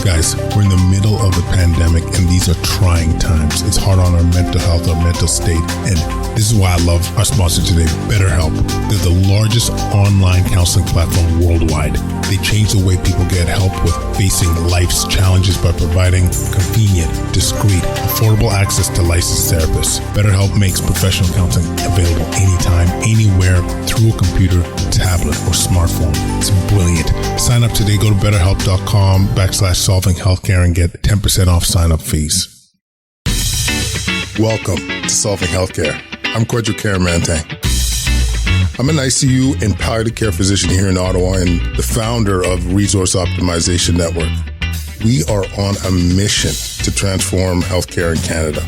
Guys, we're in the middle of the pandemic and these are trying times. It's hard on our mental health, our mental state. And this is why I love our sponsor today, BetterHelp. They're the largest online counseling platform worldwide. They change the way people get help with facing life's challenges by providing convenient, discreet, affordable access to licensed therapists. BetterHelp makes professional counseling available anytime, anywhere, through a computer, tablet, or smartphone. It's brilliant. Sign up today. Go to betterhelp.com/solving healthcare and get 10% off sign-up fees. Welcome to Solving Healthcare. I'm Kwadwo Karamanteng. I'm an ICU and palliative care physician here in Ottawa and the founder of Resource Optimization Network. We are on a mission to transform healthcare in Canada.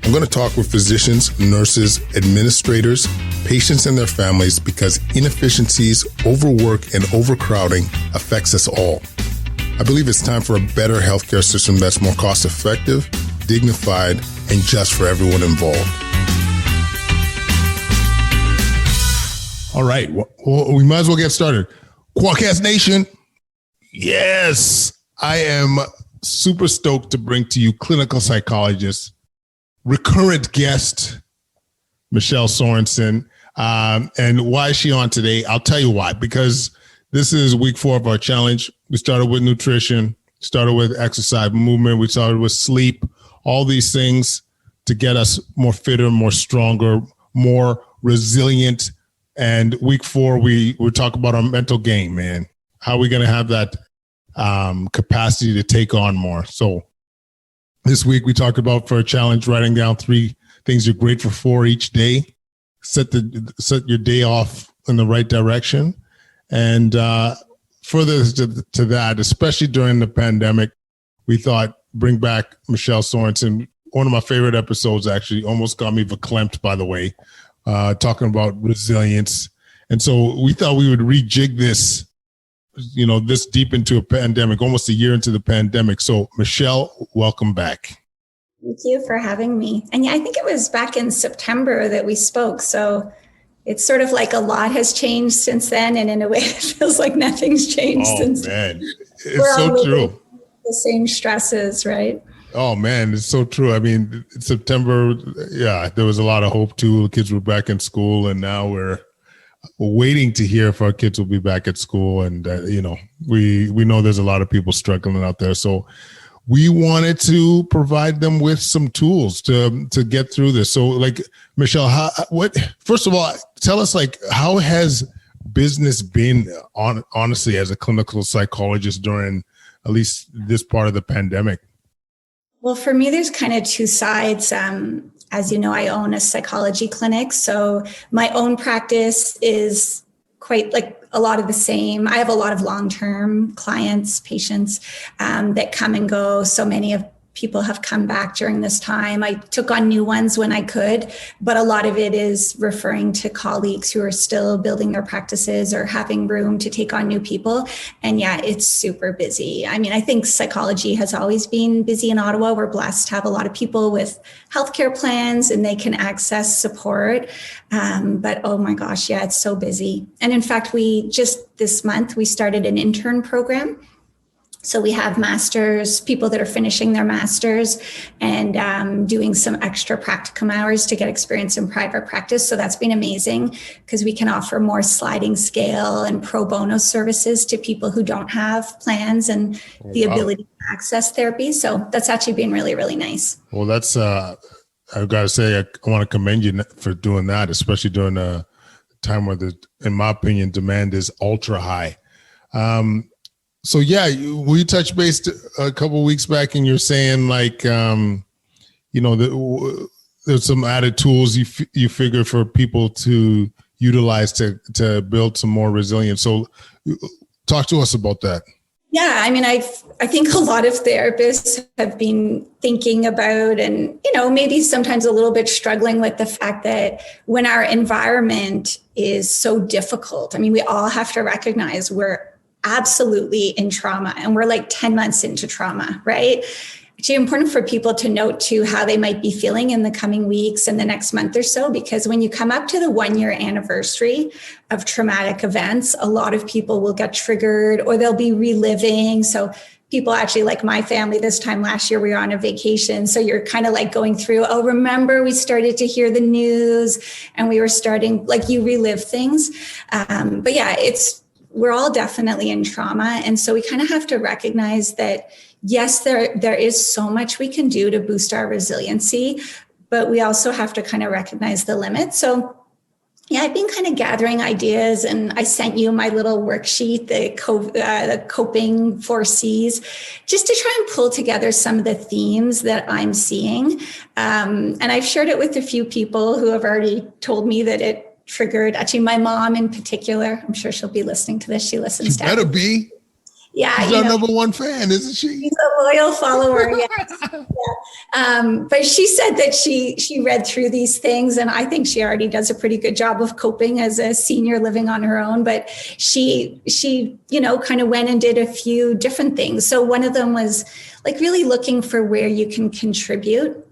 I'm going to talk with physicians, nurses, administrators, patients and their families because inefficiencies, overwork, and overcrowding affects us all. I believe it's time for a better healthcare system that's more cost-effective, dignified, and just for everyone involved. All right, well, we might as well get started. Quadcast Nation, yes, I am super stoked to bring to you clinical psychologist, recurrent guest, Michelle Sorensen. And why is she on today? I'll tell you why, because this is week 4 of our challenge. We started with nutrition, started with exercise, movement. We started with sleep, all these things to get us more fitter, more stronger, more resilient. And week 4, we talk about our mental game, man. How are we going to have that capacity to take on more? So this week we talked about for a challenge, writing down 3 things you're grateful for each day. Set your day off in the right direction. And further to that, especially during the pandemic, we thought bring back Michelle Sorensen. One of my favorite episodes, actually, almost got me verklempt, by the way, talking about resilience. And so we thought we would rejig this, this deep into a pandemic, almost a year into the pandemic. So Michelle, welcome back. Thank you for having me. And yeah, I think it was back in September that we spoke. So it's sort of like a lot has changed since then. And in a way, it feels like nothing's changed since then. It's so true. The same stresses, right? Oh, man, it's so true. I mean, September, yeah, there was a lot of hope too. The kids were back in school and now we're waiting to hear if our kids will be back at school. And, we know there's a lot of people struggling out there. So we wanted to provide them with some tools to get through this. So like, Michelle, first of all, tell us how has business been honestly as a clinical psychologist during at least this part of the pandemic? Well, for me, there's kind of 2 sides. As you know, I own a psychology clinic. So my own practice is quite like a lot of the same. I have a lot of long-term clients, patients that come and go. So many of people have come back during this time. I took on new ones when I could, but a lot of it is referring to colleagues who are still building their practices or having room to take on new people. And yeah, it's super busy. I mean, I think psychology has always been busy in Ottawa. We're blessed to have a lot of people with healthcare plans and they can access support. But oh my gosh, yeah, it's so busy. And in fact, this month, we started an intern program. So we have masters, people that are finishing their masters and doing some extra practicum hours to get experience in private practice. So that's been amazing because we can offer more sliding scale and pro bono services to people who don't have plans and the ability to access therapy. So that's actually been really, really nice. Well, that's, I've got to say, I want to commend you for doing that, especially during a time where in my opinion, demand is ultra high. So yeah, we touched base a couple of weeks back, and you're saying there's some added tools you figure for people to utilize to build some more resilience. So talk to us about that. Yeah, I mean, I think a lot of therapists have been thinking about and, maybe sometimes a little bit struggling with the fact that when our environment is so difficult, I mean, we all have to recognize we're absolutely in trauma and we're like 10 months into trauma, right? actually important for people to note too how they might be feeling in the coming weeks and the next month or so, because when you come up to the 1-year anniversary of traumatic events, a lot of people will get triggered or they'll be reliving. So people actually, like my family this time last year, we were on a vacation. So you're kind of like going through, oh, remember we started to hear the news and we were starting, like you relive things. But yeah, we're all definitely in trauma. And so we kind of have to recognize that, yes, there is so much we can do to boost our resiliency, but we also have to kind of recognize the limits. So yeah, I've been kind of gathering ideas, and I sent you my little worksheet, the coping 4Cs, just to try and pull together some of the themes that I'm seeing. And I've shared it with a few people who have already told me that it triggered, actually my mom in particular. I'm sure she'll be listening to this. She listens to it. Better be. Yeah, she's our number one fan, isn't she? She's a loyal follower. Yes. Yeah. But she said that she read through these things, and I think she already does a pretty good job of coping as a senior living on her own. But she kind of went and did a few different things. So one of them was like really looking for where you can contribute.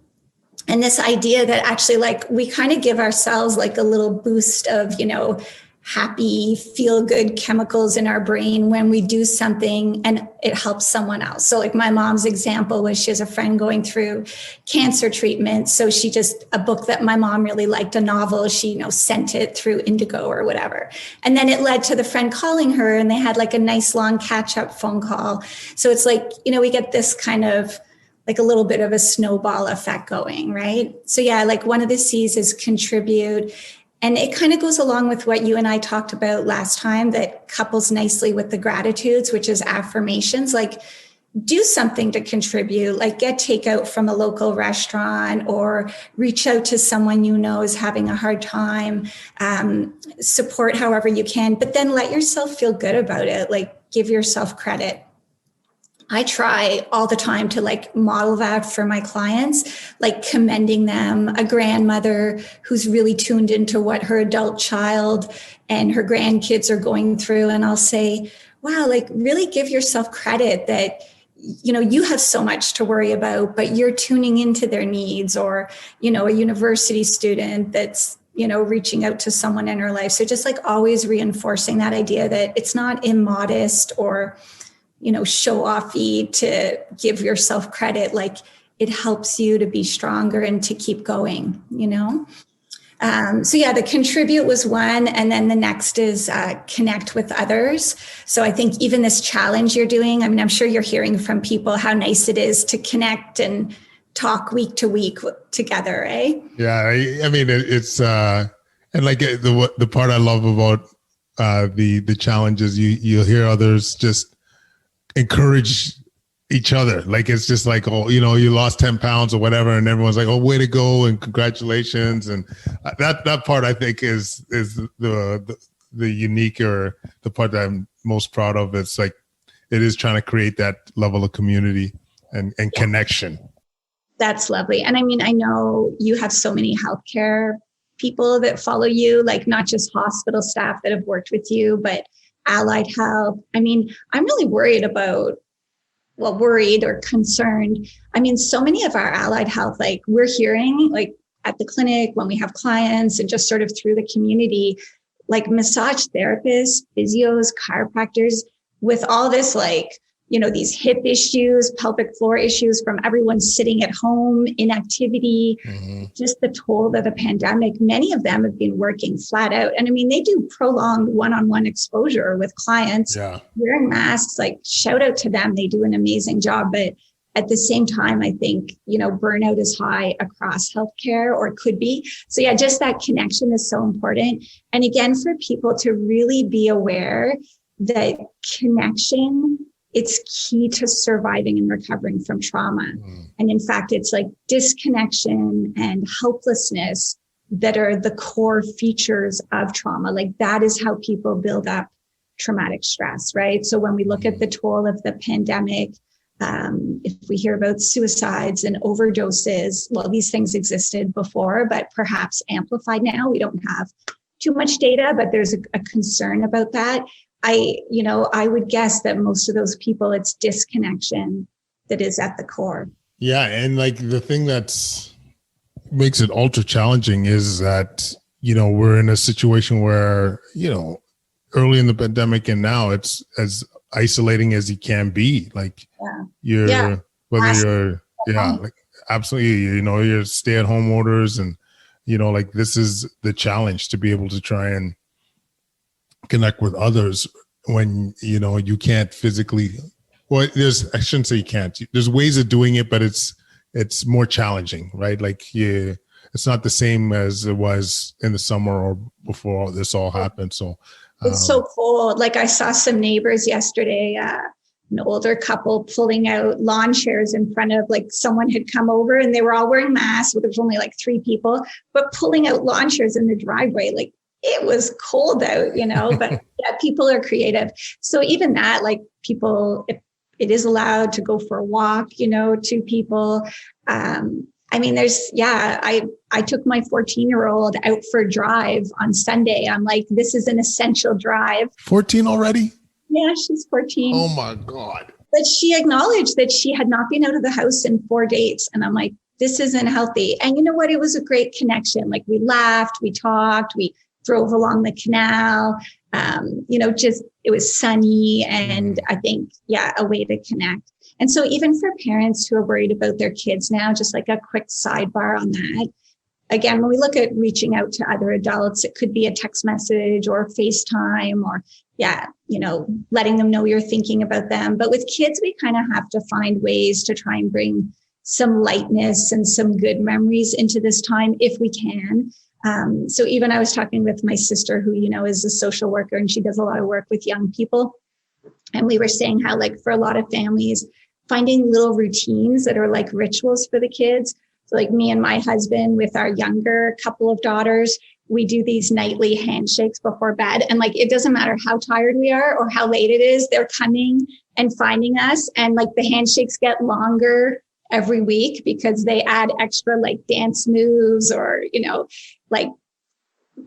And this idea that actually, like, we kind of give ourselves like a little boost of, happy, feel good chemicals in our brain when we do something and it helps someone else. So like my mom's example was she has a friend going through cancer treatment. So a book that my mom really liked, a novel, she, sent it through Indigo or whatever. And then it led to the friend calling her and they had like a nice long catch up phone call. So it's like, we get this kind of like a little bit of a snowball effect going, right? So yeah, like one of the C's is contribute. And it kind of goes along with what you and I talked about last time that couples nicely with the gratitudes, which is affirmations, like do something to contribute, like get takeout from a local restaurant or reach out to someone is having a hard time, support however you can, but then let yourself feel good about it, like give yourself credit. I try all the time to like model that for my clients, like commending them, a grandmother who's really tuned into what her adult child and her grandkids are going through. And I'll say, wow, like really give yourself credit that, you have so much to worry about, but you're tuning into their needs, or, a university student that's, reaching out to someone in her life. So just like always reinforcing that idea that it's not immodest or show offy to give yourself credit, like it helps you to be stronger and to keep going, So yeah, the contribute was one. And then the next is connect with others. So I think even this challenge you're doing, I mean, I'm sure you're hearing from people how nice it is to connect and talk week to week together, eh? Yeah, I mean, it's, and like the part I love about the challenges, you'll hear others just encourage each other. Like, it's just like, oh, you lost 10 pounds or whatever. And everyone's like, oh, way to go. And congratulations. And that part I think is the unique, or the part that I'm most proud of. It's like, it is trying to create that level of community and connection. That's lovely. And I mean, I know you have so many healthcare people that follow you, like not just hospital staff that have worked with you, but allied health. I mean, I'm really worried or concerned. I mean, so many of our allied health, like we're hearing like at the clinic when we have clients and just sort of through the community, like massage therapists, physios, chiropractors, with all this, like, these hip issues, pelvic floor issues from everyone sitting at home, inactivity, just the toll of the pandemic. Many of them have been working flat out. And I mean, they do prolonged one-on-one exposure with clients, wearing masks, like shout out to them. They do an amazing job. But at the same time, I think, burnout is high across healthcare, or could be. So yeah, just that connection is so important. And again, for people to really be aware that connection, it's key to surviving and recovering from trauma. And in fact, it's like disconnection and helplessness that are the core features of trauma. Like that is how people build up traumatic stress, right? So when we look at the toll of the pandemic, if we hear about suicides and overdoses, well, these things existed before, but perhaps amplified now. We don't have too much data, but there's a concern about that. I would guess that most of those people, it's disconnection that is at the core. Yeah. And like the thing that's makes it ultra challenging is that, we're in a situation where, early in the pandemic and now it's as isolating as you can be. Like whether you're, like absolutely, you're stay at home orders and, like this is the challenge to be able to try and connect with others when, you can't physically, I shouldn't say you can't, there's ways of doing it, but it's more challenging, right? Like, it's not the same as it was in the summer or before this all happened. So it's so cold. Like I saw some neighbors yesterday, an older couple pulling out lawn chairs in front of like someone had come over and they were all wearing masks, but there was only like 3 people, but pulling out lawn chairs in the driveway. Like it was cold out, but yeah, people are creative. So even that, like people, if it is allowed to go for a walk, 2 people. I mean, I took my 14-year-old out for a drive on Sunday. I'm like, this is an essential drive. 14 already? Yeah, she's 14. Oh my God. But she acknowledged that she had not been out of the house in 4 days. And I'm like, this isn't healthy. And you know what? It was a great connection. Like we laughed, we talked, we drove along the canal. It was sunny. And I think, a way to connect. And so even for parents who are worried about their kids now, just like a quick sidebar on that. Again, when we look at reaching out to other adults, it could be a text message or FaceTime or, letting them know you're thinking about them. But with kids, we kind of have to find ways to try and bring some lightness and some good memories into this time if we can. So even I was talking with my sister who, is a social worker and she does a lot of work with young people. And we were saying how like for a lot of families, finding little routines that are like rituals for the kids. So like me and my husband with our younger couple of daughters, we do these nightly handshakes before bed. And like, it doesn't matter how tired we are or how late it is, they're coming and finding us. And like the handshakes get longer every week because they add extra like dance moves or, like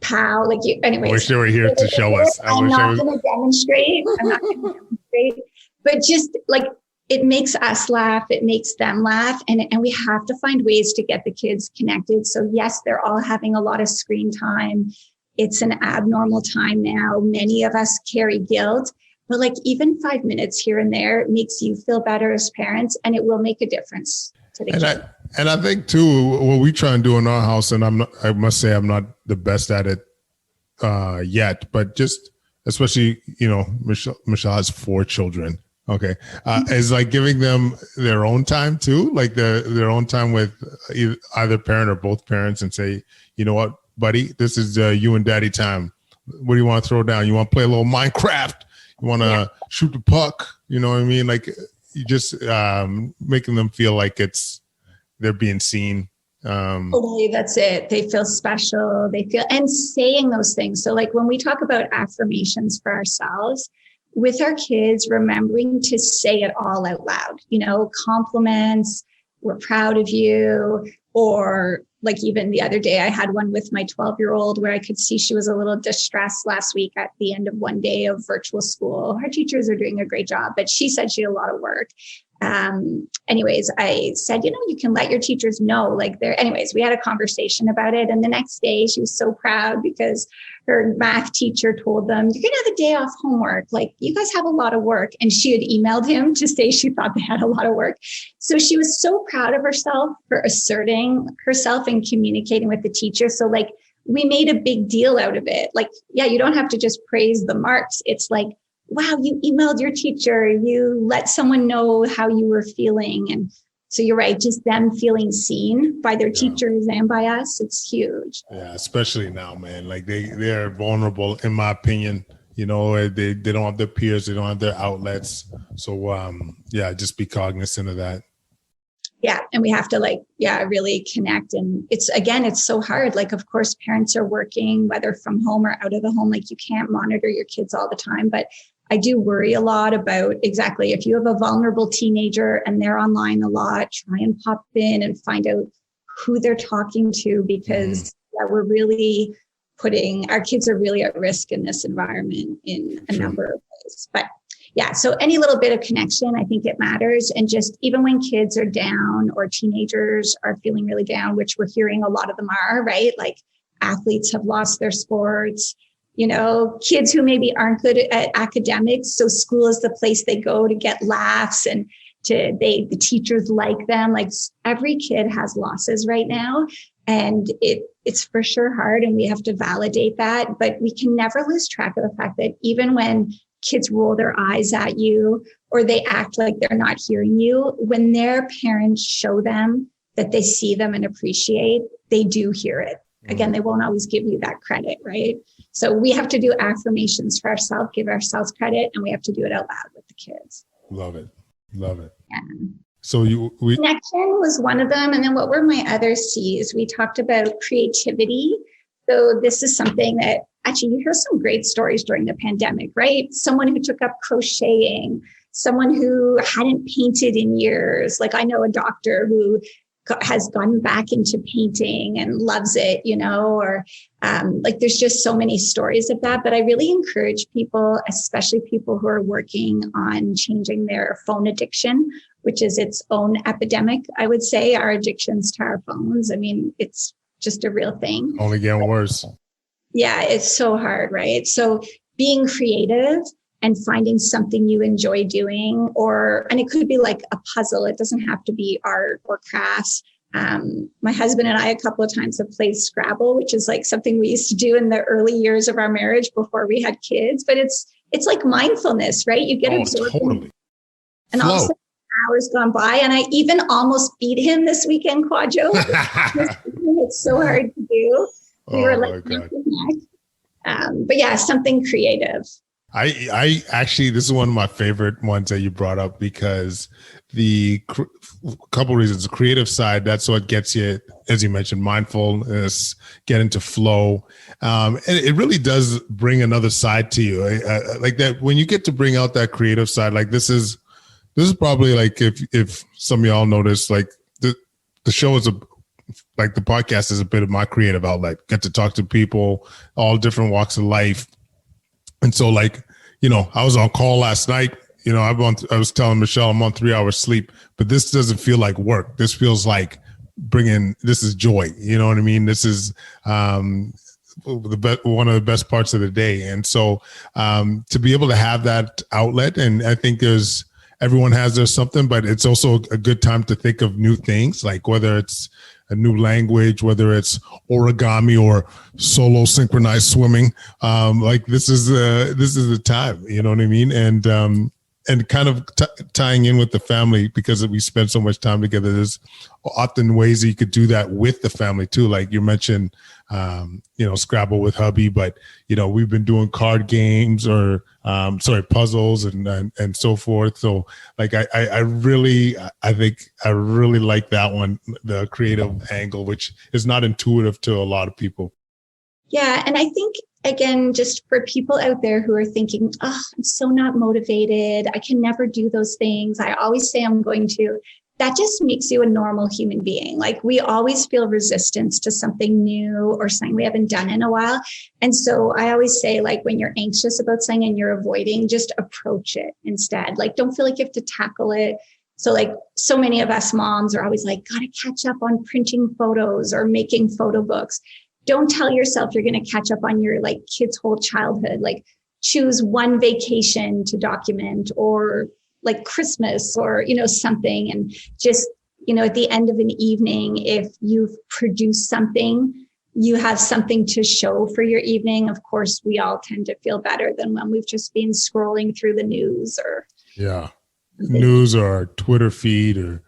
pow, like you, anyways. I wish they were here to show us. I'm not going to demonstrate, but just like, it makes us laugh. It makes them laugh. And we have to find ways to get the kids connected. So yes, they're all having a lot of screen time. It's an abnormal time now. Many of us carry guilt, but like even 5 minutes here and there makes you feel better as parents, and it will make a difference to the kid. And I think too, what we try and do in our house, and I must say I'm not the best at it yet, but just especially, Michelle has 4 children. Okay. Is like giving them their own time too, like their own time with either parent or both parents and say, you know what, buddy, this is you and daddy time. What do you want to throw down? You want to play a little Minecraft? You want to shoot the puck? You know what I mean? Like you just making them feel like they're being seen. Totally, that's it. They feel special. They feel, and saying those things. So like when we talk about affirmations for ourselves, with our kids, remembering to say it all out loud, compliments, we're proud of you, or like even the other day, I had one with my 12-year-old where I could see she was a little distressed last week at the end of one day of virtual school. Her teachers are doing a great job, but she said she had a lot of work. Anyways, I said, you can let your teachers know, we had a conversation about it. And the next day she was so proud because her math teacher told them, you're going to have a day off homework. Like you guys have a lot of work. And she had emailed him to say she thought they had a lot of work. So she was so proud of herself for asserting herself and communicating with the teacher. So like we made a big deal out of it. Like, you don't have to just praise the marks. It's like, wow, you emailed your teacher, you let someone know how you were feeling. And so you're right, just them feeling seen by their teachers and by us, it's huge. Yeah, especially now, man. Like they're vulnerable, in my opinion. They don't have their peers, they don't have their outlets. So just be cognizant of that. Yeah. And we have to really connect. And it's so hard. Like, of course, parents are working, whether from home or out of the home, like you can't monitor your kids all the time, but I do worry a lot about exactly if you have a vulnerable teenager and they're online a lot, try and pop in and find out who they're talking to, because we're really our kids are really at risk in this environment in a number of ways. But yeah, so any little bit of connection, I think it matters. And just even when kids are down or teenagers are feeling really down, which we're hearing a lot of them are, right? Like athletes have lost their sports, kids who maybe aren't good at academics. So school is the place they go to get laughs and the teachers like them. Like every kid has losses right now. And it's for sure hard, and we have to validate that. But we can never lose track of the fact that even when kids roll their eyes at you or they act like they're not hearing you, when their parents show them that they see them and appreciate, they do hear it. Again, they won't always give you that credit, right? So we have to do affirmations for ourselves, give ourselves credit, and we have to do it out loud with the kids. Love it. Love it. Yeah. So connection was one of them. And then what were my other C's? We talked about creativity. So this is something that actually you hear some great stories during the pandemic, right? Someone who took up crocheting, someone who hadn't painted in years. Like I know a doctor who has gone back into painting and loves it, or like there's just so many stories of that. But I really encourage people, especially people who are working on changing their phone addiction, which is its own epidemic. I would say our addictions to our phones. I mean, it's just a real thing. Only getting worse. Yeah, it's so hard, right? So being creative and finding something you enjoy doing, and it could be like a puzzle. It doesn't have to be art or crafts. My husband and I a couple of times have played Scrabble, which is like something we used to do in the early years of our marriage before we had kids. But it's like mindfulness, right? You get absorbed. Totally. And Flow. also hours gone by, and I even almost beat him this weekend, Quadjo. It's so hard to do. We were like, but yeah, something creative. I actually, this is one of my favorite ones that you brought up because couple reasons. The creative side, that's what gets you, as you mentioned, mindfulness, get into flow. And it really does bring another side to you. Like that, when you get to bring out that creative side, like this is probably like, if some of y'all notice, like the show is like the podcast is a bit of my creative outlet. Get to talk to people, all different walks of life. And so like, I was on call last night, I was telling Michelle I'm on 3 hours sleep, but this doesn't feel like work. This feels like this is joy. You know what I mean? This is one of the best parts of the day. And so to be able to have that outlet, and I think everyone has their something, but it's also a good time to think of new things, like whether it's a new language, whether it's origami or solo synchronized swimming. Like this is the time, you know what I mean? And kind of tying in with the family, because we spend so much time together. There's often ways that you could do that with the family too. Like you mentioned, Scrabble with hubby, but we've been doing card games or puzzles and so forth. So like I really like that one, the creative angle, which is not intuitive to a lot of people. Yeah, and I think again, just for people out there who are thinking, oh, I'm so not motivated, I can never do those things, I always say I'm going to. That just makes you a normal human being. Like we always feel resistance to something new or something we haven't done in a while. And so I always say, like, when you're anxious about something and you're avoiding, just approach it instead. Like, don't feel like you have to tackle it. So like so many of us moms are always like, gotta catch up on printing photos or making photo books. Don't tell yourself you're going to catch up on your like kid's whole childhood. Like choose one vacation to document, or like Christmas or, something. And just, at the end of an evening, if you've produced something, you have something to show for your evening. Of course, we all tend to feel better than when we've just been scrolling through the news or. Yeah. News or Twitter feed or,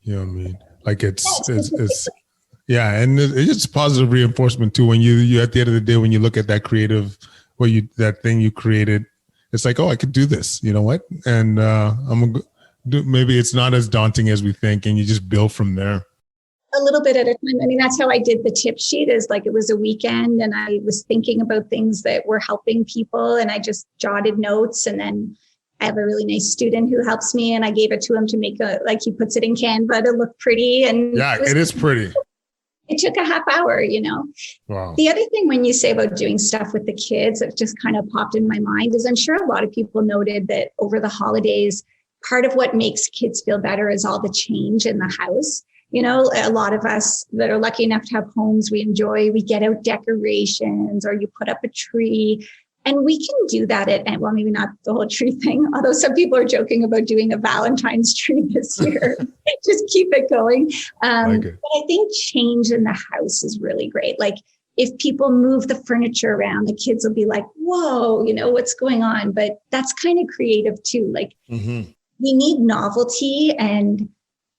you know what I mean? Like it's yeah. And it's positive reinforcement too. When you at the end of the day, when you look at that creative, that thing you created, it's like, oh, I could do this. You know what? And I'm gonna do. Maybe it's not as daunting as we think, and you just build from there. A little bit at a time. I mean, that's how I did the tip sheet. Is like it was a weekend, and I was thinking about things that were helping people, and I just jotted notes. And then I have a really nice student who helps me, and I gave it to him to make he puts it in Canva to look pretty. And yeah, it is pretty. It took a half hour, Wow. The other thing when you say about doing stuff with the kids, that just kind of popped in my mind is I'm sure a lot of people noted that over the holidays, part of what makes kids feel better is all the change in the house. A lot of us that are lucky enough to have homes we enjoy, we get out decorations or you put up a tree. And we can do that well, maybe not the whole tree thing, although some people are joking about doing a Valentine's tree this year. Just keep it going. But I think change in the house is really great. Like if people move the furniture around, the kids will be like, whoa, what's going on? But that's kind of creative too. Like we need novelty, and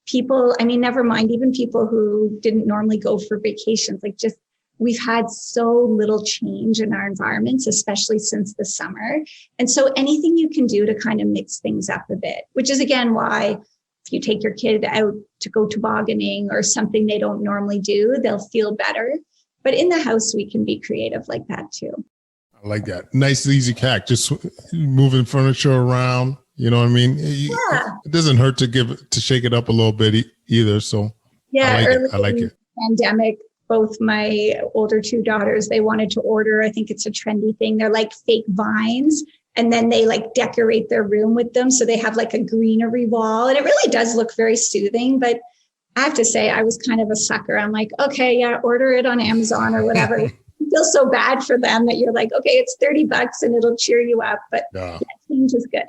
people, never mind, even people who didn't normally go for vacations, like just we've had so little change in our environments, especially since the summer. And so anything you can do to kind of mix things up a bit, which is again why if you take your kid out to go tobogganing or something they don't normally do, they'll feel better. But in the house, we can be creative like that too. I like that. Nice, easy hack. Just moving furniture around. You know what I mean? It doesn't hurt to shake it up a little bit either. So yeah, I like it. Pandemic. Both my older two daughters, they wanted to order, I think it's a trendy thing. They're like fake vines, and then they like decorate their room with them. So they have like a greenery wall, and it really does look very soothing. But I have to say, I was kind of a sucker. I'm like, okay, yeah, order it on Amazon or whatever. You feel so bad for them that you're like, okay, it's $30 and it'll cheer you up. But yeah, change is good.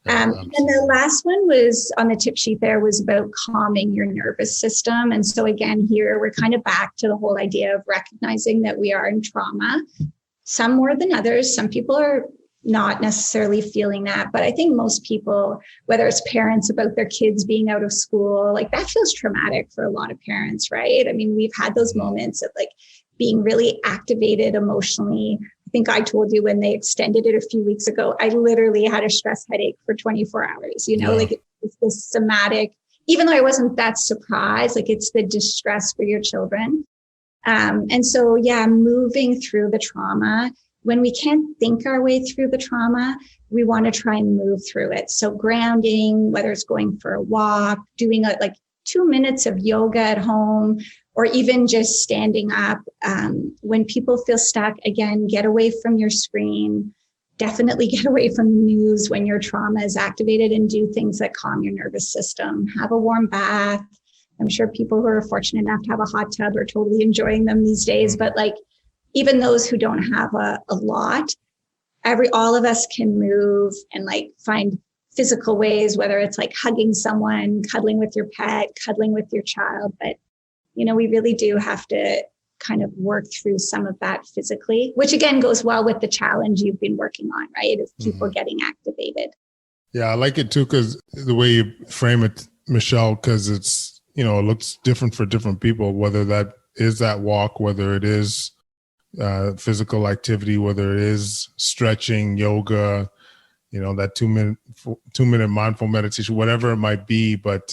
And the last one was on the tip sheet there was about calming your nervous system. And so again, here we're kind of back to the whole idea of recognizing that we are in trauma, some more than others. Some people are not necessarily feeling that, but I think most people, whether it's parents about their kids being out of school, like that feels traumatic for a lot of parents, right? We've had those moments of like being really activated emotionally. I think I told you when they extended it a few weeks ago, I literally had a stress headache for 24 hours, like it's this somatic, even though I wasn't that surprised, like it's the distress for your children. And so, yeah, moving through the trauma, when we can't think our way through the trauma, we want to try and move through it. So grounding, whether it's going for a walk, doing like 2 minutes of yoga at home, or even just standing up. When people feel stuck, again, get away from your screen. Definitely get away from the news when your trauma is activated, and do things that calm your nervous system. Have a warm bath. I'm sure people who are fortunate enough to have a hot tub are totally enjoying them these days. But like even those who don't have a lot, all of us can move and like find physical ways, whether it's like hugging someone, cuddling with your pet, cuddling with your child. But we really do have to kind of work through some of that physically, which again goes well with the challenge you've been working on, right? Of people getting activated. Yeah, I like it too, because the way you frame it, Michelle, because it's, it looks different for different people, whether that is that walk, whether it is physical activity, whether it is stretching, yoga, that 2 minute mindful meditation, whatever it might be. But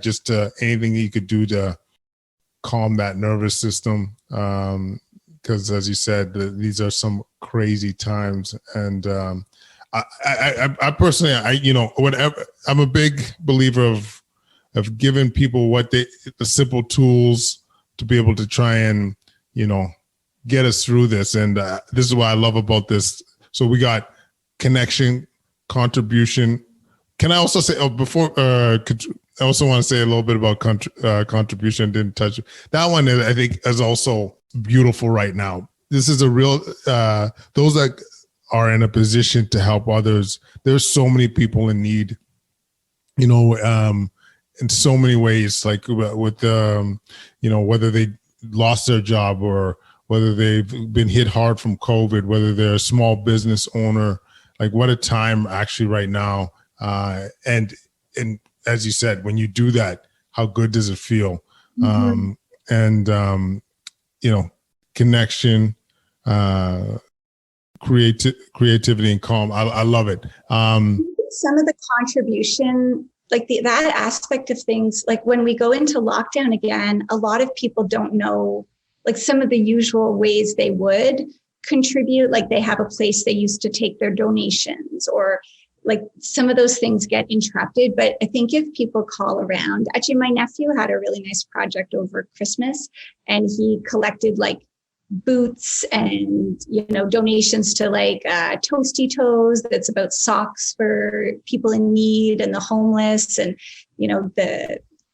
just anything you could do to calm that nervous system, because as you said, these are some crazy times. And I personally, whatever, I'm a big believer of giving people the simple tools to be able to try and get us through this. And this is what I love about this. So we got connection, contribution. Can I also say before? I also want to say a little bit about contribution. Didn't touch it. That one, I think, is also beautiful right now. This is a real, those that are in a position to help others. There's so many people in need, in so many ways, like with, whether they lost their job or whether they've been hit hard from COVID, whether they're a small business owner, like what a time actually right now. And as you said, when you do that, how good does it feel? Connection, creativity, and calm. I love it. Some of the contribution, like that aspect of things, like when we go into lockdown again, a lot of people don't know, like some of the usual ways they would contribute, like they have a place they used to take their donations, or like some of those things get interrupted. But I think if people call around, actually my nephew had a really nice project over Christmas, and he collected like boots and, donations to like Toasty Toes, that's about socks for people in need and the homeless. And,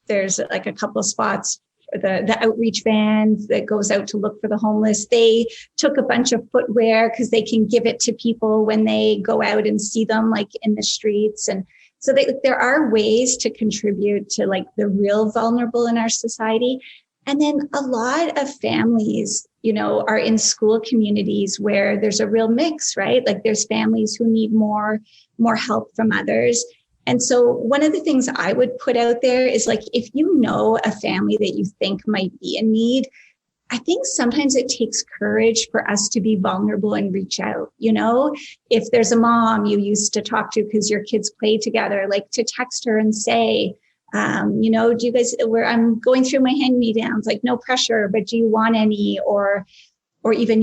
there's like a couple of spots, the outreach van that goes out to look for the homeless. They took a bunch of footwear because they can give it to people when they go out and see them like in the streets. And so there are ways to contribute to like the real vulnerable in our society. And then a lot of families, are in school communities where there's a real mix, right? Like there's families who need more help from others. And so one of the things I would put out there is like, if you know a family that you think might be in need, I think sometimes it takes courage for us to be vulnerable and reach out. If there's a mom you used to talk to because your kids play together, like to text her and say, do you guys, I'm going through my hand-me-downs, like no pressure, but do you want any? Or even,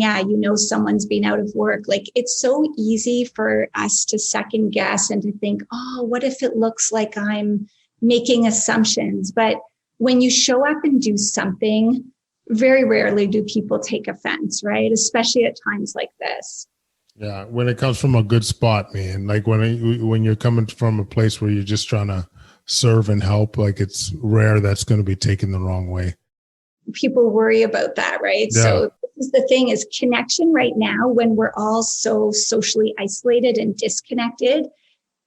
someone's been out of work. Like it's so easy for us to second guess and to think, oh, what if it looks like I'm making assumptions? But when you show up and do something, very rarely do people take offense, right? Especially at times like this. Yeah, when it comes from a good spot, man, like when you're coming from a place where you're just trying to serve and help, like it's rare that's going to be taken the wrong way. People worry about that, right? Yeah. So this is the thing, is connection right now, when we're all so socially isolated and disconnected,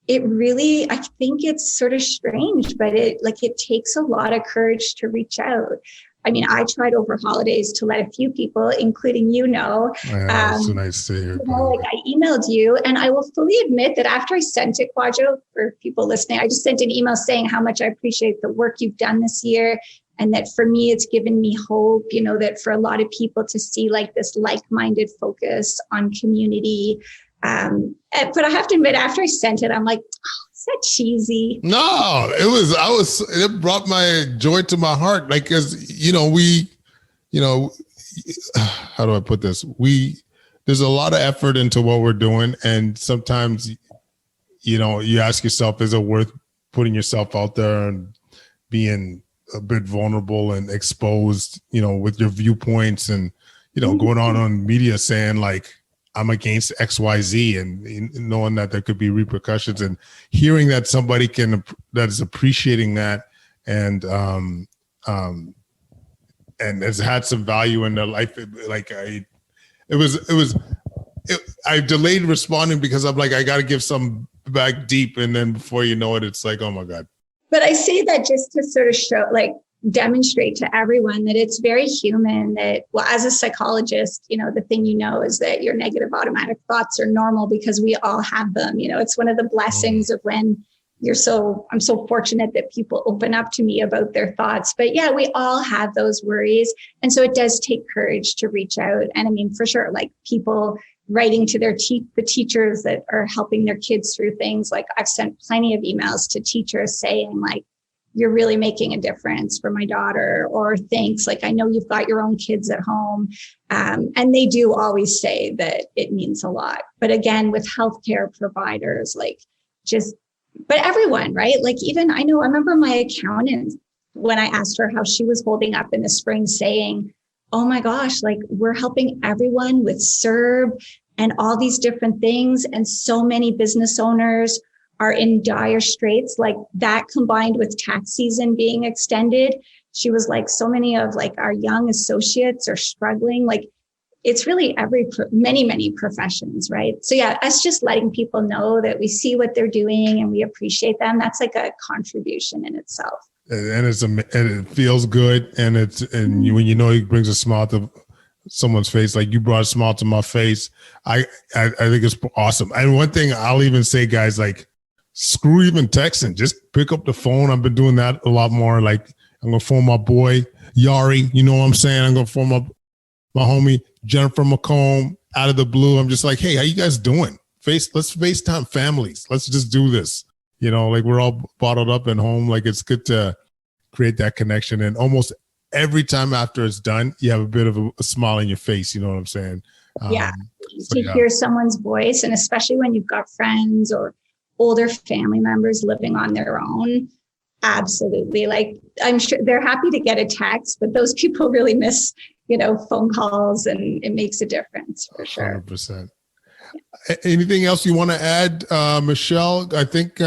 it really, I think it's sort of strange, but it takes a lot of courage to reach out. I mean, I tried over holidays to let a few people, including Yeah, that's nice to hear. I emailed you, and I will fully admit that after I sent it, Quadro, for people listening, I just sent an email saying how much I appreciate the work you've done this year. And that for me, it's given me hope, that for a lot of people to see like this like-minded focus on community. But I have to admit, after I sent it, I'm like, oh, is that cheesy? No, it brought my joy to my heart. Like, cause how do I put this? There's a lot of effort into what we're doing. And sometimes, you ask yourself, is it worth putting yourself out there and being a bit vulnerable and exposed, with your viewpoints and, going on media saying like, I'm against XYZ, and knowing that there could be repercussions, and hearing that somebody that is appreciating that and has had some value in their life. I delayed responding because I'm like, I got to give some back deep. And then before you know it, it's like, oh my God. But I say that just to sort of show, demonstrate to everyone that it's very human, that, well, as a psychologist, the thing is that your negative automatic thoughts are normal because we all have them. It's one of the blessings of when I'm so fortunate that people open up to me about their thoughts. But yeah, we all have those worries. And so it does take courage to reach out. And I mean, for sure, like people writing to the teachers that are helping their kids through things. Like I've sent plenty of emails to teachers saying like, you're really making a difference for my daughter, or thanks. Like, I know you've got your own kids at home. And they do always say that it means a lot. But again, with healthcare providers, but everyone, right? Like I remember my accountant, when I asked her how she was holding up in the spring, saying, oh my gosh, like we're helping everyone with CERB and all these different things. And so many business owners are in dire straits, like that combined with tax season being extended. She was like, so many of like our young associates are struggling. Like it's really many professions, right? So yeah, us just letting people know that we see what they're doing and we appreciate them. That's like a contribution in itself. And it feels good. And when it brings a smile to someone's face, like you brought a smile to my face. I think it's awesome. And one thing I'll even say, guys, like, screw even texting, just pick up the phone. I've been doing that a lot more. Like I'm going to phone my boy, Yari, you know what I'm saying? I'm going to phone my homie, Jennifer McComb, out of the blue. I'm just like, hey, how you guys doing? Let's FaceTime families. Let's just do this. Like we're all bottled up at home. Like it's good to create that connection. And almost every time after it's done, you have a bit of a smile in your face. You know what I'm saying? Yeah. To hear someone's voice, and especially when you've got friends or older family members living on their own, absolutely. Like, I'm sure they're happy to get a text, but those people really miss, phone calls, and it makes a difference for sure. 100%. Anything else you want to add, Michelle? I think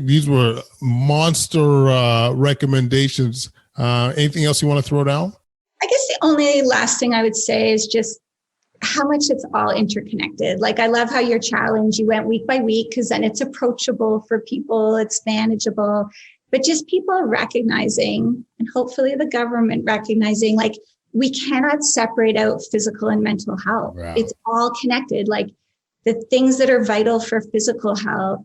these were monster recommendations. Anything else you want to throw down? I guess the only last thing I would say is just how much it's all interconnected. Like, I love how your challenge, you went week by week, because then it's approachable for people, it's manageable, but just people recognizing, and hopefully the government recognizing, like, we cannot separate out physical and mental health. Wow. It's all connected. Like, the things that are vital for physical health,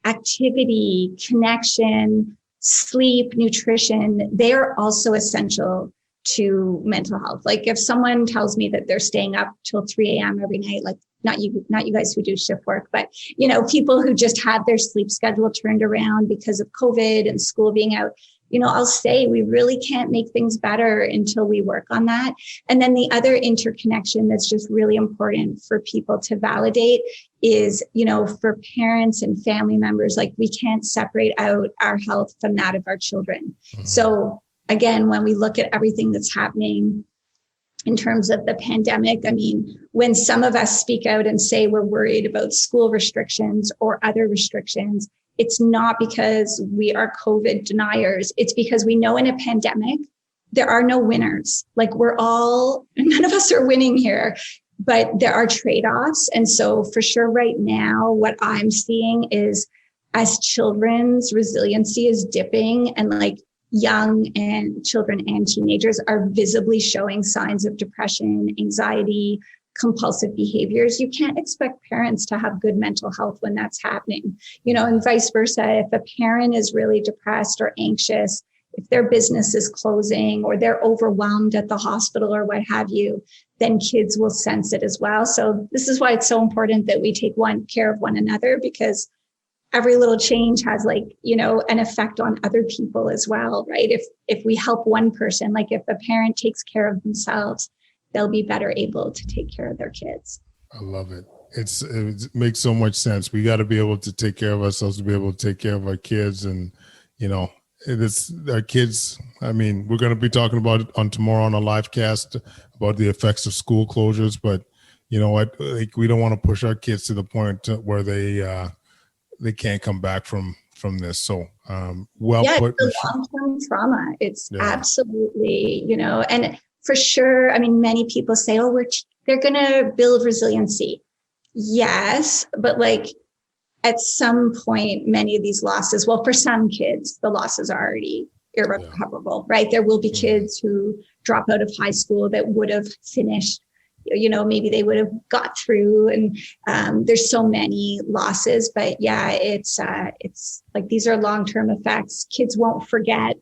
activity, connection, sleep, nutrition, they are also essential to mental health. Like, if someone tells me that they're staying up till 3 a.m. every night, like, not you guys who do shift work, but, people who just had their sleep schedule turned around because of COVID and school being out, I'll say we really can't make things better until we work on that. And then the other interconnection that's just really important for people to validate is, for parents and family members, like, we can't separate out our health from that of our children. Mm-hmm. So again, when we look at everything that's happening in terms of the pandemic, I mean, when some of us speak out and say we're worried about school restrictions or other restrictions, it's not because we are COVID deniers. It's because we know in a pandemic, there are no winners. Like, none of us are winning here, but there are trade-offs. And so for sure right now, what I'm seeing is, as children's resiliency is dipping, and like, young and children and teenagers are visibly showing signs of depression, anxiety, compulsive behaviors, you can't expect parents to have good mental health when that's happening, and vice versa. If a parent is really depressed or anxious, if their business is closing or they're overwhelmed at the hospital or what have you, then kids will sense it as well. So this is why it's so important that we take care of one another, because every little change has an effect on other people as well, right? If we help one person, like if a parent takes care of themselves, they'll be better able to take care of their kids. I love it. It makes so much sense. We got to be able to take care of ourselves to be able to take care of our kids. And, it's our kids. I mean, we're going to be talking about it on tomorrow on a Livecast about the effects of school closures, but you know what? Like, we don't want to push our kids to the point where they can't come back from this. So, put. It's a long-term trauma. It's absolutely, and for sure. I mean, many people say, they're going to build resiliency. Yes. But like, at some point, many of these losses, well, for some kids, the losses are already irrecoverable, right? There will be kids who drop out of high school that would have finished, maybe they would have got through, and there's so many losses, but it's like, these are long-term effects. Kids won't forget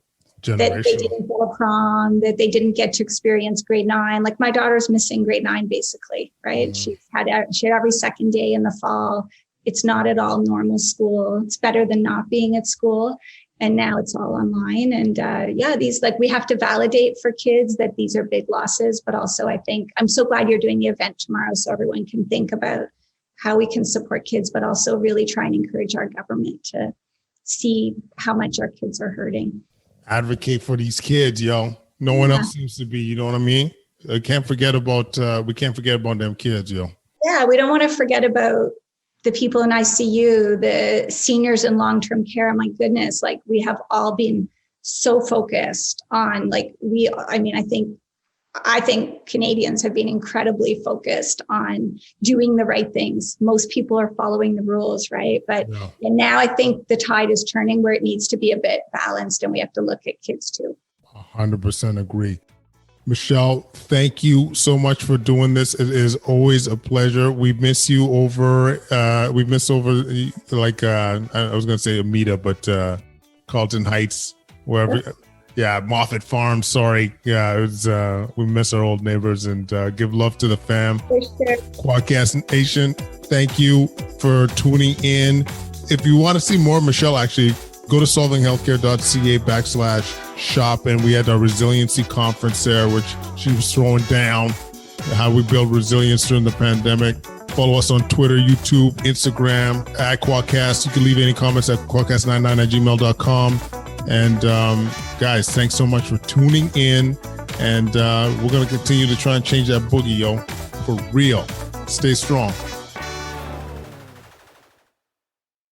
that they didn't go to prom, that they didn't get to experience grade 9. Like, my daughter's missing grade 9, basically, right? She had every second day in the fall. It's not at all normal school. It's better than not being at school. And now it's all online. And we have to validate for kids that these are big losses. But also, I think I'm so glad you're doing the event tomorrow, so everyone can think about how we can support kids, but also really try and encourage our government to see how much our kids are hurting. Advocate for these kids, yo. No one else seems to be, you know what I mean? We can't forget about them kids, yo. Yeah, we don't want to forget about the people in ICU, the seniors in long-term care. My goodness, like, we have all been so focused on, like, I think Canadians have been incredibly focused on doing the right things. Most people are following the rules, right? But and now I think the tide is turning where it needs to be a bit balanced, and we have to look at kids too. 100% agree. Michelle, thank you so much for doing this. It is always a pleasure. We miss you over, I was going to say Amita, but Carlton Heights, wherever. Yeah, Moffat Farm. Sorry. Yeah, it was, we miss our old neighbors, and give love to the fam. For sure. Quadcast Nation, thank you for tuning in. If you want to see more of Michelle, actually, go to solvinghealthcare.ca/shop. And we had our resiliency conference there, which she was throwing down how we build resilience during the pandemic. Follow us on Twitter, YouTube, Instagram, at Quadcast. You can leave any comments at quadcast99@gmail.com. And guys, thanks so much for tuning in. And we're going to continue to try and change that boogie, yo. For real. Stay strong.